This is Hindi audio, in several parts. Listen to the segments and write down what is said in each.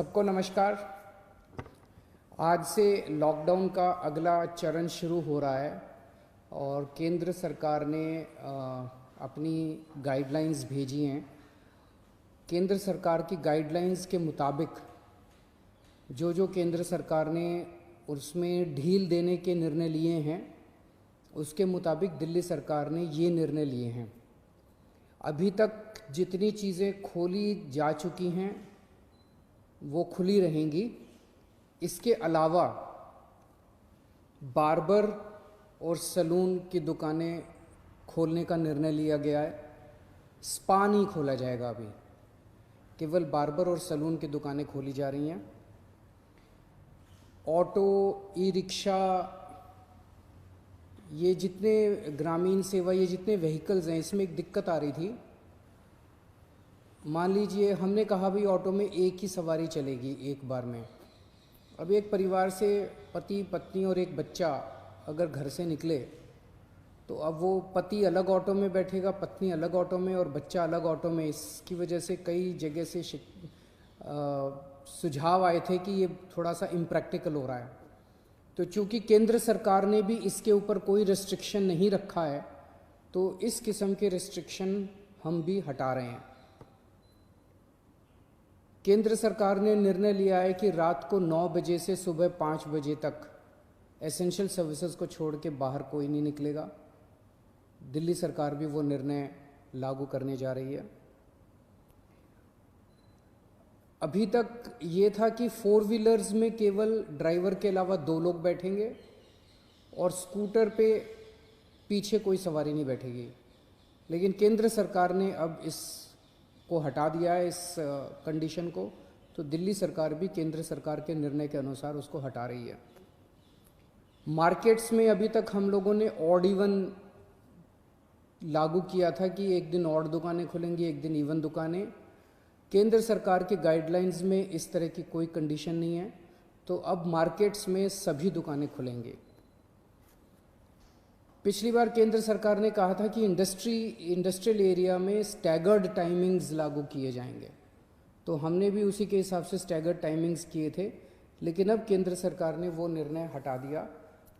सबको नमस्कार। आज से लॉकडाउन का अगला चरण शुरू हो रहा है और केंद्र सरकार ने अपनी गाइडलाइंस भेजी हैं। केंद्र सरकार की गाइडलाइंस के मुताबिक जो केंद्र सरकार ने उसमें ढील देने के निर्णय लिए हैं, उसके मुताबिक दिल्ली सरकार ने ये निर्णय लिए हैं। अभी तक जितनी चीज़ें खोली जा चुकी हैं वो खुली रहेंगी। इसके अलावा बार्बर और सैलून की दुकानें खोलने का निर्णय लिया गया है। स्पा नहीं खोला जाएगा, अभी केवल बार्बर और सैलून की दुकानें खोली जा रही हैं। ऑटो, ई रिक्शा, ये जितने ग्रामीण सेवा, ये जितने व्हीकल्स हैं, इसमें एक दिक्कत आ रही थी। मान लीजिए हमने कहा भाई ऑटो में एक ही सवारी चलेगी एक बार में। अब एक परिवार से पति पत्नी और एक बच्चा अगर घर से निकले तो अब वो पति अलग ऑटो में बैठेगा, पत्नी अलग ऑटो में और बच्चा अलग ऑटो में। इसकी वजह से कई जगह से सुझाव आए थे कि ये थोड़ा सा इम्प्रैक्टिकल हो रहा है। तो चूंकि केंद्र सरकार ने भी इसके ऊपर कोई रिस्ट्रिक्शन नहीं रखा है, तो इस किस्म के रिस्ट्रिक्शन हम भी हटा रहे हैं। केंद्र सरकार ने निर्णय लिया है कि रात को 9 बजे से सुबह 5 बजे तक एसेंशियल सर्विसेज को छोड़ के बाहर कोई नहीं निकलेगा। दिल्ली सरकार भी वो निर्णय लागू करने जा रही है। अभी तक ये था कि 4 व्हीलर्स में केवल ड्राइवर के अलावा 2 लोग बैठेंगे और स्कूटर पे पीछे कोई सवारी नहीं बैठेगी, लेकिन केंद्र सरकार ने अब इस को हटा दिया है, इस कंडीशन को। तो दिल्ली सरकार भी केंद्र सरकार के निर्णय के अनुसार उसको हटा रही है। मार्केट्स में अभी तक हम लोगों ने ऑड इवन लागू किया था कि एक दिन ऑड दुकानें खुलेंगी, एक दिन इवन दुकानें। केंद्र सरकार के गाइडलाइंस में इस तरह की कोई कंडीशन नहीं है, तो अब मार्केट्स में सभी दुकानें खुलेंगी। पिछली बार केंद्र सरकार ने कहा था कि इंडस्ट्रियल एरिया में स्टैगर्ड टाइमिंग्स लागू किए जाएंगे, तो हमने भी उसी के हिसाब से स्टैगर्ड टाइमिंग्स किए थे, लेकिन अब केंद्र सरकार ने वो निर्णय हटा दिया।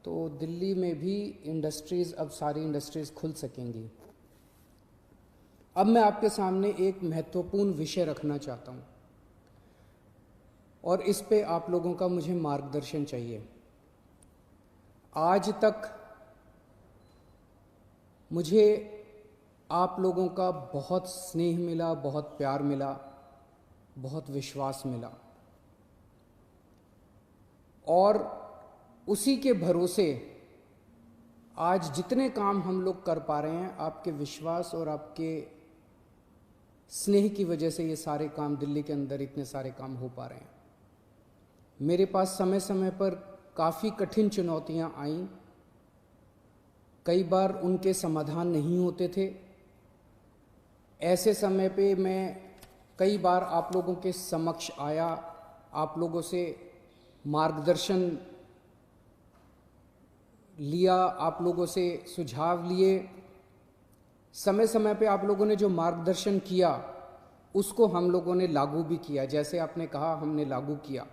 तो दिल्ली में भी इंडस्ट्रीज़, अब सारी इंडस्ट्रीज़ खुल सकेंगी। अब मैं आपके सामने एक महत्वपूर्ण विषय रखना चाहता हूँ और इस पे आप लोगों का मुझे मार्गदर्शन चाहिए। आज तक मुझे आप लोगों का बहुत स्नेह मिला, बहुत प्यार मिला, बहुत विश्वास मिला, और उसी के भरोसे आज जितने काम हम लोग कर पा रहे हैं, आपके विश्वास और आपके स्नेह की वजह से ये सारे काम, दिल्ली के अंदर इतने सारे काम हो पा रहे हैं। मेरे पास समय समय पर काफ़ी कठिन चुनौतियां आईं, कई बार उनके समाधान नहीं होते थे। ऐसे समय पे मैं कई बार आप लोगों के समक्ष आया, आप लोगों से मार्गदर्शन लिया, आप लोगों से सुझाव लिए। समय समय पे आप लोगों ने जो मार्गदर्शन किया उसको हम लोगों ने लागू भी किया। जैसे आपने कहा, हमने लागू किया।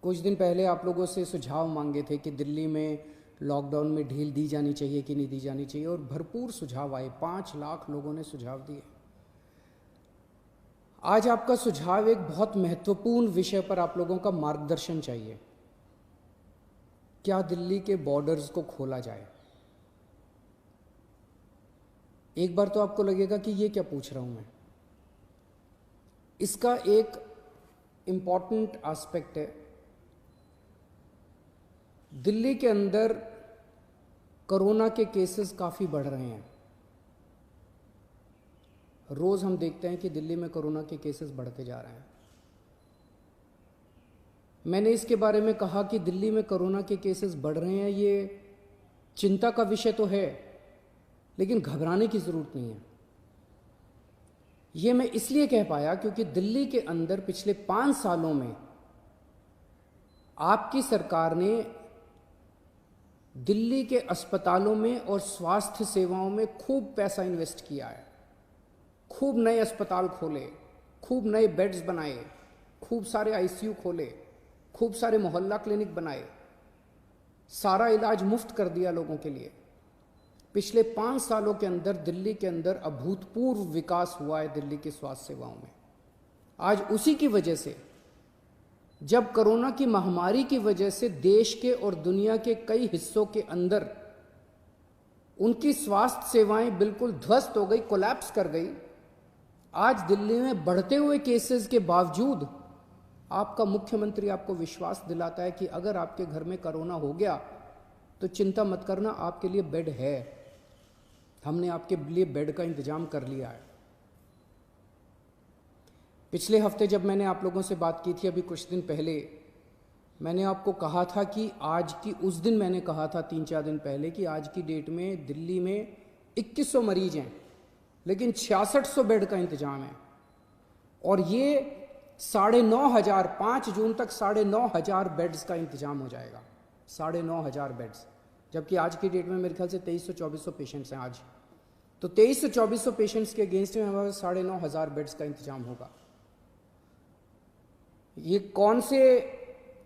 कुछ दिन पहले आप लोगों से सुझाव मांगे थे कि दिल्ली में लॉकडाउन में ढील दी जानी चाहिए कि नहीं दी जानी चाहिए, और भरपूर सुझाव आए। 5 लाख लोगों ने सुझाव दिए। आज आपका सुझाव एक बहुत महत्वपूर्ण विषय पर आप लोगों का मार्गदर्शन चाहिए। क्या दिल्ली के बॉर्डर्स को खोला जाए? एक बार तो आपको लगेगा कि ये क्या पूछ रहा हूं मैं। इसका एक इंपॉर्टेंट एस्पेक्ट है, दिल्ली के अंदर कोरोना के केसेस काफ़ी बढ़ रहे हैं। रोज़ हम देखते हैं कि दिल्ली में कोरोना के केसेस बढ़ते जा रहे हैं। मैंने इसके बारे में कहा कि दिल्ली में कोरोना के केसेस बढ़ रहे हैं, ये चिंता का विषय तो है, लेकिन घबराने की ज़रूरत नहीं है। ये मैं इसलिए कह पाया क्योंकि दिल्ली के अंदर पिछले 5 सालों में आपकी सरकार ने दिल्ली के अस्पतालों में और स्वास्थ्य सेवाओं में खूब पैसा इन्वेस्ट किया है। खूब नए अस्पताल खोले, खूब नए बेड्स बनाए, खूब सारे आईसीयू खोले, खूब सारे मोहल्ला क्लिनिक बनाए, सारा इलाज मुफ्त कर दिया लोगों के लिए। पिछले 5 सालों के अंदर दिल्ली के अंदर अभूतपूर्व विकास हुआ है दिल्ली की स्वास्थ्य सेवाओं में। आज उसी की वजह से, जब कोरोना की महामारी की वजह से देश के और दुनिया के कई हिस्सों के अंदर उनकी स्वास्थ्य सेवाएं बिल्कुल ध्वस्त हो गई, कोलैप्स कर गई, आज दिल्ली में बढ़ते हुए केसेस के बावजूद आपका मुख्यमंत्री आपको विश्वास दिलाता है कि अगर आपके घर में कोरोना हो गया तो चिंता मत करना, आपके लिए बेड है, हमने आपके लिए बेड का इंतजाम कर लिया है। पिछले हफ्ते जब मैंने आप लोगों से बात की थी, अभी कुछ दिन पहले, मैंने आपको कहा था कि आज की, उस दिन मैंने कहा था 3-4 दिन पहले कि आज की डेट में दिल्ली में 2100 मरीज हैं, लेकिन 6600 बेड का इंतजाम है। और ये 9,500, 5 जून तक 9,500 बेड्स का इंतजाम हो जाएगा, 9,500 बेड्स। जबकि आज की डेट में मेरे ख्याल से 2300-2400 पेशेंट्स हैं आज। तो 2300-2400 पेशेंट्स के अगेंस्ट में हमारे 9,500 बेड्स का इंतजाम होगा। ये कौन से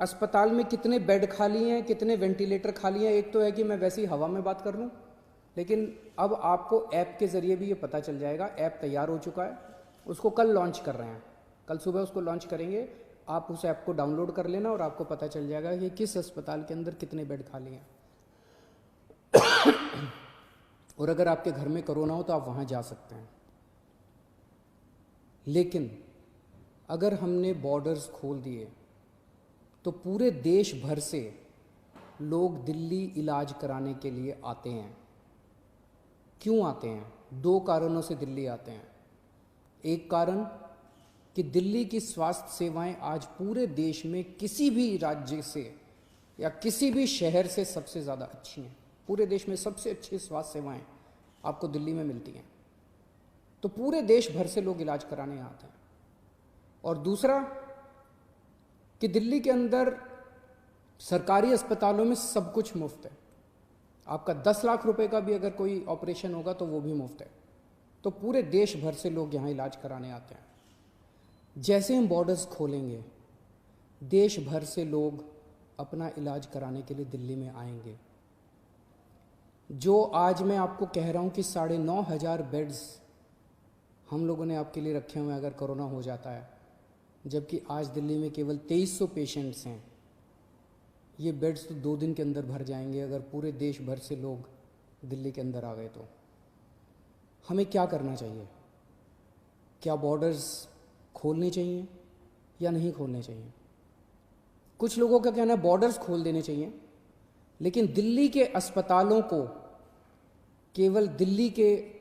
अस्पताल में कितने बेड खाली हैं, कितने वेंटिलेटर खाली हैं, एक तो है कि मैं वैसे ही हवा में बात कर लूँ, लेकिन अब आपको ऐप के ज़रिए भी ये पता चल जाएगा। ऐप तैयार हो चुका है, उसको कल लॉन्च कर रहे हैं, कल सुबह उसको लॉन्च करेंगे। आप उस ऐप को डाउनलोड कर लेना और आपको पता चल जाएगा कि किस अस्पताल के अंदर कितने बेड खाली हैं। और अगर आपके घर में कोरोना हो तो आप वहाँ जा सकते हैं। लेकिन अगर हमने बॉर्डर्स खोल दिए तो पूरे देश भर से लोग दिल्ली इलाज कराने के लिए आते हैं। क्यों आते हैं? 2 कारणों से दिल्ली आते हैं। एक कारण कि दिल्ली की स्वास्थ्य सेवाएं आज पूरे देश में किसी भी राज्य से या किसी भी शहर से सबसे ज़्यादा अच्छी हैं। पूरे देश में सबसे अच्छी स्वास्थ्य सेवाएं आपको दिल्ली में मिलती हैं, तो पूरे देश भर से लोग इलाज कराने आते हैं। और दूसरा कि दिल्ली के अंदर सरकारी अस्पतालों में सब कुछ मुफ्त है। आपका 10 लाख रुपए का भी अगर कोई ऑपरेशन होगा तो वो भी मुफ्त है। तो पूरे देश भर से लोग यहाँ इलाज कराने आते हैं। जैसे हम बॉर्डर्स खोलेंगे, देश भर से लोग अपना इलाज कराने के लिए दिल्ली में आएंगे। जो आज मैं आपको कह रहा हूँ कि 9,500 बेड्स हम लोगों ने आपके लिए रखे हुए हैं अगर कोरोना हो जाता है, जबकि आज दिल्ली में केवल 2300 पेशेंट्स हैं। ये बेड्स तो 2 दिन के अंदर भर जाएंगे अगर पूरे देश भर से लोग दिल्ली के अंदर आ गए तो। हमें क्या करना चाहिए? क्या बॉर्डर्स खोलने चाहिए या नहीं खोलने चाहिए? कुछ लोगों का कहना है बॉर्डर्स खोल देने चाहिए, लेकिन दिल्ली के अस्पतालों को केवल दिल्ली के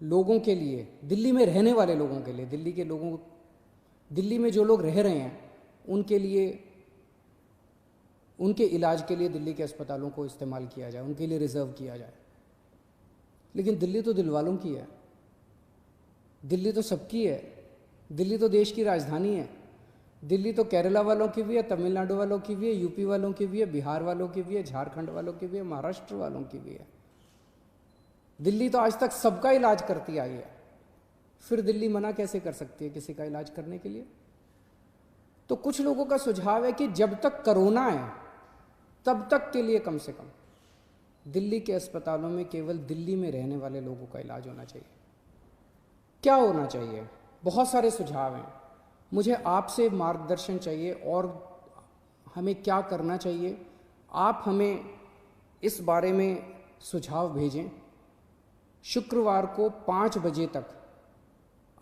लोगों के लिए, दिल्ली में रहने वाले लोगों के लिए, दिल्ली के लोगों, दिल्ली में जो लोग रह रहे हैं उनके लिए, उनके इलाज के लिए दिल्ली के अस्पतालों को इस्तेमाल किया जाए, उनके लिए रिजर्व किया जाए। लेकिन दिल्ली तो दिल वालों की है, दिल्ली तो सबकी है, दिल्ली तो देश की राजधानी है। दिल्ली तो केरला वालों की भी है, तमिलनाडु वालों की भी है, यूपी वालों की भी है, बिहार वालों की भी है, झारखंड वालों की भी है, महाराष्ट्र वालों की भी है। दिल्ली तो आज तक सबका इलाज करती आई है, फिर दिल्ली मना कैसे कर सकती है किसी का इलाज करने के लिए? तो कुछ लोगों का सुझाव है कि जब तक कोरोना है तब तक के लिए कम से कम दिल्ली के अस्पतालों में केवल दिल्ली में रहने वाले लोगों का इलाज होना चाहिए। क्या होना चाहिए? बहुत सारे सुझाव हैं। मुझे आपसे मार्गदर्शन चाहिए और हमें क्या करना चाहिए। आप हमें इस बारे में सुझाव भेजें। शुक्रवार को 5 बजे तक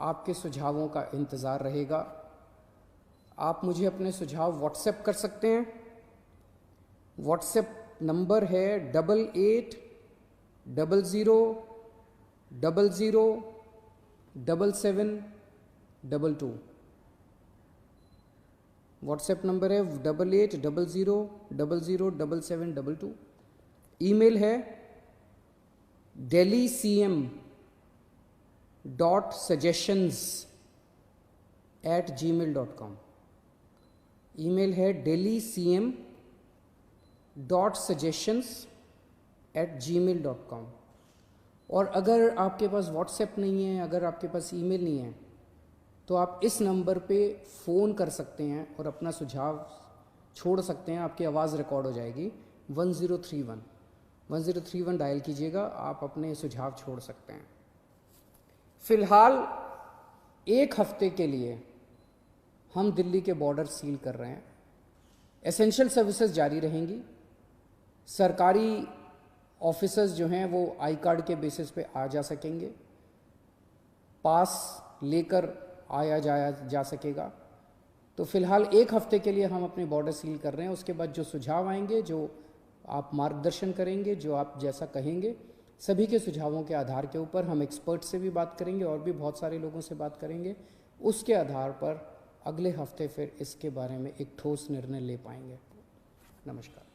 आपके सुझावों का इंतज़ार रहेगा। आप मुझे अपने सुझाव व्हाट्सएप कर सकते हैं। व्हाट्सएप नंबर है 8800007722। व्हाट्सएप नंबर है 8800007722। ईमेल है delhi.cm.suggestions@gmail.com। ईमेल है delhi.cm.suggestions@gmail.com। और अगर आपके पास व्हाट्सएप नहीं है, अगर आपके पास ईमेल नहीं है, तो आप इस नंबर पे फ़ोन कर सकते हैं और अपना सुझाव छोड़ सकते हैं। आपकी आवाज़ रिकॉर्ड हो जाएगी। 1031 डायल कीजिएगा, आप अपने सुझाव छोड़ सकते हैं। फ़िलहाल 1 हफ्ते के लिए हम दिल्ली के बॉर्डर सील कर रहे हैं। एसेंशियल सर्विसेज जारी रहेंगी। सरकारी ऑफिसर्स जो हैं वो आई कार्ड के बेसिस पे आ जा सकेंगे, पास लेकर आया जाया जा सकेगा। तो फिलहाल 1 हफ्ते के लिए हम अपने बॉर्डर सील कर रहे हैं। उसके बाद जो सुझाव आएंगे, जो आप मार्गदर्शन करेंगे, जो आप जैसा कहेंगे, सभी के सुझावों के आधार के ऊपर हम एक्सपर्ट से भी बात करेंगे और भी बहुत सारे लोगों से बात करेंगे। उसके आधार पर अगले हफ्ते फिर इसके बारे में एक ठोस निर्णय ले पाएंगे। नमस्कार।